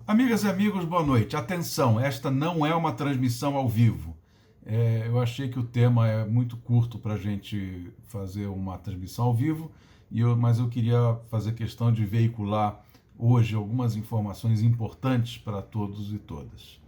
Amigas e amigos, boa noite. Atenção, esta não é uma transmissão ao vivo. Eu achei que o tema é muito curto para a gente fazer uma transmissão ao vivo, mas eu queria fazer questão de veicular hoje algumas informações importantes para todos e todas.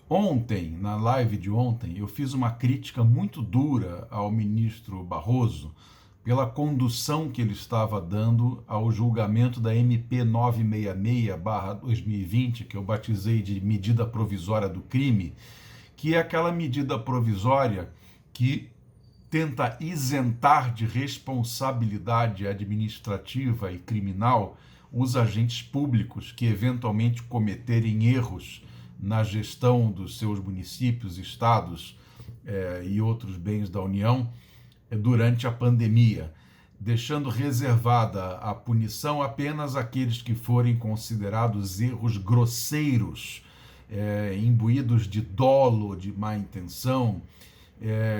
Ontem, na live de ontem, eu fiz uma crítica muito dura ao ministro Barroso pela condução que ele estava dando ao julgamento da MP 966/2020, que eu batizei de medida provisória do crime, que é aquela medida provisória que tenta isentar de responsabilidade administrativa e criminal os agentes públicos que eventualmente cometerem erros na gestão dos seus municípios, estados e outros bens da União durante a pandemia, deixando reservada a punição apenas àqueles que forem considerados erros grosseiros, imbuídos de dolo, de má intenção,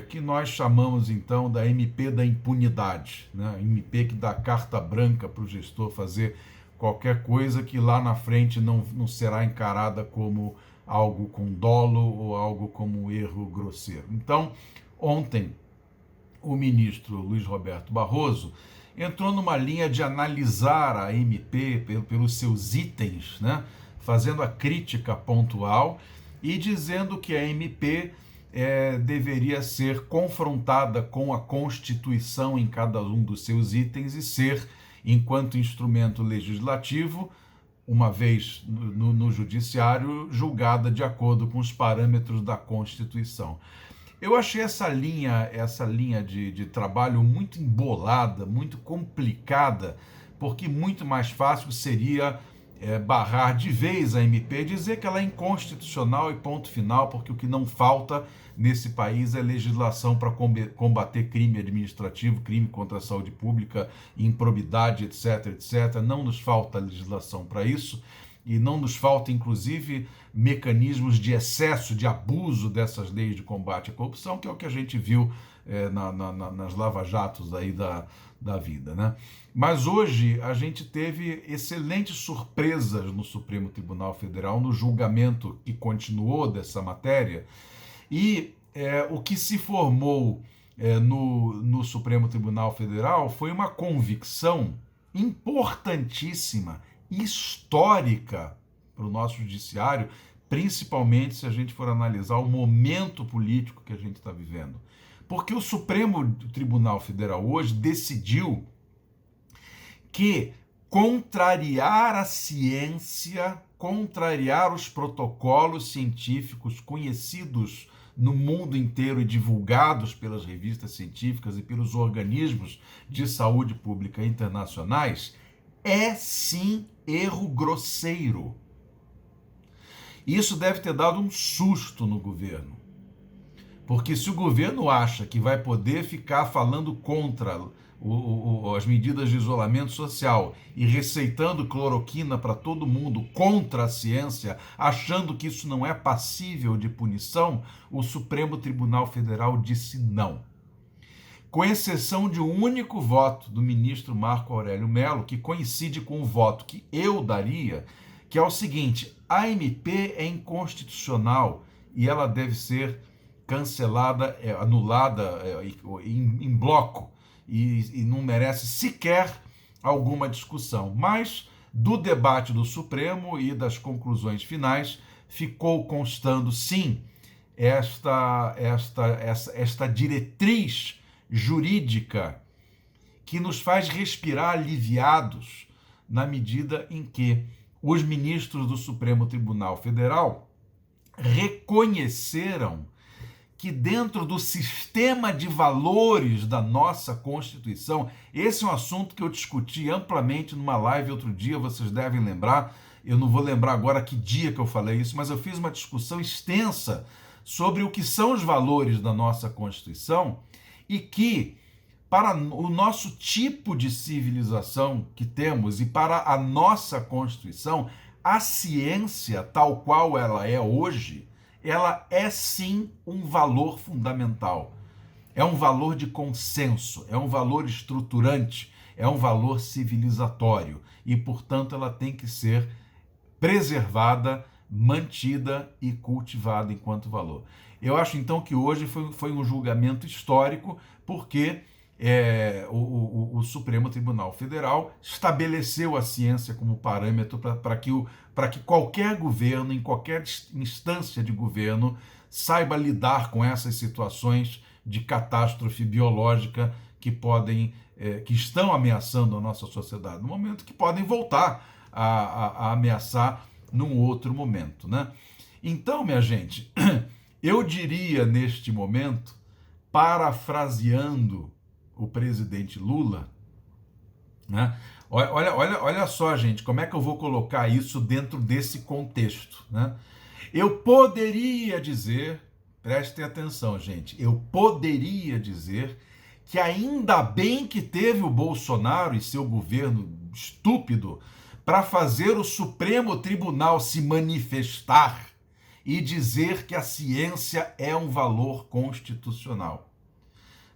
que nós chamamos então da MP da impunidade, né? MP que dá carta branca para o gestor fazer qualquer coisa que lá na frente não será encarada como algo com dolo ou algo como erro grosseiro. Então, ontem, o ministro Luiz Roberto Barroso entrou numa linha de analisar a MP pelos seus itens, né? Fazendo a crítica pontual e dizendo que a MP deveria ser confrontada com a Constituição em cada um dos seus itens e ser, enquanto instrumento legislativo, uma vez no judiciário, julgada de acordo com os parâmetros da Constituição. Eu achei essa linha de trabalho muito embolada, muito complicada, porque muito mais fácil seria barrar de vez a MP, dizer que ela é inconstitucional e ponto final, porque o que não falta nesse país é legislação para combater crime administrativo, crime contra a saúde pública, improbidade, etc, etc. Não nos falta legislação para isso. E não nos falta, inclusive, mecanismos de excesso, de abuso dessas leis de combate à corrupção, que é o que a gente viu nas lava-jatos aí da vida, né? Mas hoje a gente teve excelentes surpresas no Supremo Tribunal Federal, no julgamento que continuou dessa matéria, e o que se formou no Supremo Tribunal Federal foi uma convicção importantíssima, histórica para o nosso judiciário, principalmente se a gente for analisar o momento político que a gente está vivendo. Porque o Supremo Tribunal Federal hoje decidiu que contrariar a ciência, contrariar os protocolos científicos conhecidos no mundo inteiro e divulgados pelas revistas científicas e pelos organismos de saúde pública internacionais, é sim erro grosseiro. Isso deve ter dado um susto no governo. Porque se o governo acha que vai poder ficar falando contra as medidas de isolamento social e receitando cloroquina para todo mundo contra a ciência, achando que isso não é passível de punição, o Supremo Tribunal Federal disse não. Com exceção de um único voto do ministro Marco Aurélio Mello, que coincide com o voto que eu daria, que é o seguinte: a MP é inconstitucional e ela deve ser cancelada, anulada em bloco e não merece sequer alguma discussão. Mas do debate do Supremo e das conclusões finais ficou constando, sim, esta diretriz jurídica que nos faz respirar aliviados na medida em que os ministros do Supremo Tribunal Federal reconheceram que dentro do sistema de valores da nossa Constituição, esse é um assunto que eu discuti amplamente numa live outro dia, vocês devem lembrar, eu não vou lembrar agora que dia que eu falei isso, mas eu fiz uma discussão extensa sobre o que são os valores da nossa Constituição e que, para o nosso tipo de civilização que temos e para a nossa Constituição, a ciência, tal qual ela é hoje, ela é sim um valor fundamental. É um valor de consenso, é um valor estruturante, é um valor civilizatório e, portanto, ela tem que ser preservada, mantida e cultivada enquanto valor. Eu acho então que hoje foi um julgamento histórico, porque o Supremo Tribunal Federal estabeleceu a ciência como parâmetro para que qualquer governo, em qualquer instância de governo, saiba lidar com essas situações de catástrofe biológica que estão ameaçando a nossa sociedade, no momento que podem voltar a ameaçar num outro momento, né? Então, minha gente, eu diria neste momento, parafraseando o presidente Lula, né? Olha só, gente, como é que eu vou colocar isso dentro desse contexto, né? Eu poderia dizer, prestem atenção, gente, eu poderia dizer que ainda bem que teve o Bolsonaro e seu governo estúpido para fazer o Supremo Tribunal se manifestar e dizer que a ciência é um valor constitucional.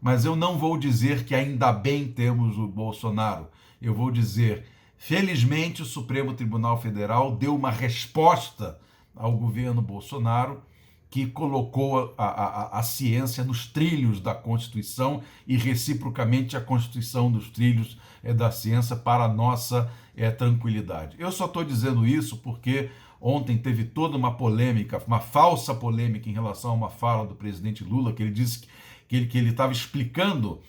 Mas eu não vou dizer que ainda bem temos o Bolsonaro. Eu vou dizer, felizmente o Supremo Tribunal Federal deu uma resposta ao governo Bolsonaro, que colocou a ciência nos trilhos da Constituição e, reciprocamente, a Constituição nos trilhos da ciência para a nossa tranquilidade. Eu só estou dizendo isso porque ontem teve toda uma polêmica, uma falsa polêmica em relação a uma fala do presidente Lula, que ele disse que ele estava explicando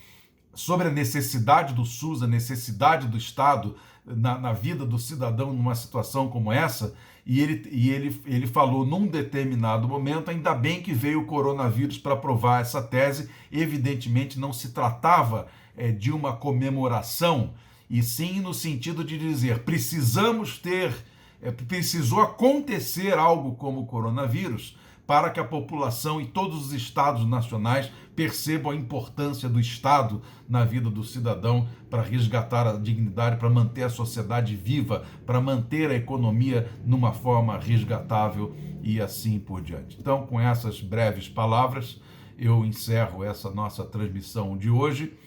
sobre a necessidade do SUS, a necessidade do Estado na vida do cidadão numa situação como essa, e ele falou num determinado momento, ainda bem que veio o coronavírus para provar essa tese. Evidentemente não se tratava de uma comemoração, e sim no sentido de dizer, precisou acontecer algo como o coronavírus para que a população e todos os estados nacionais percebam a importância do Estado na vida do cidadão para resgatar a dignidade, para manter a sociedade viva, para manter a economia numa forma resgatável e assim por diante. Então, com essas breves palavras, eu encerro essa nossa transmissão de hoje,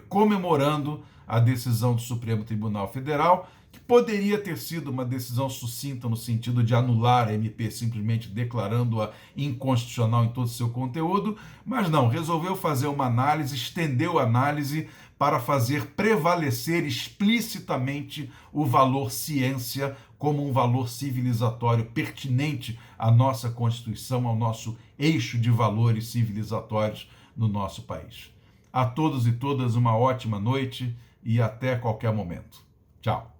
comemorando a decisão do Supremo Tribunal Federal, que poderia ter sido uma decisão sucinta no sentido de anular a MP simplesmente declarando-a inconstitucional em todo o seu conteúdo, mas não, resolveu fazer uma análise, estendeu a análise para fazer prevalecer explicitamente o valor ciência como um valor civilizatório pertinente à nossa Constituição, ao nosso eixo de valores civilizatórios no nosso país. A todos e todas uma ótima noite e até qualquer momento. Tchau.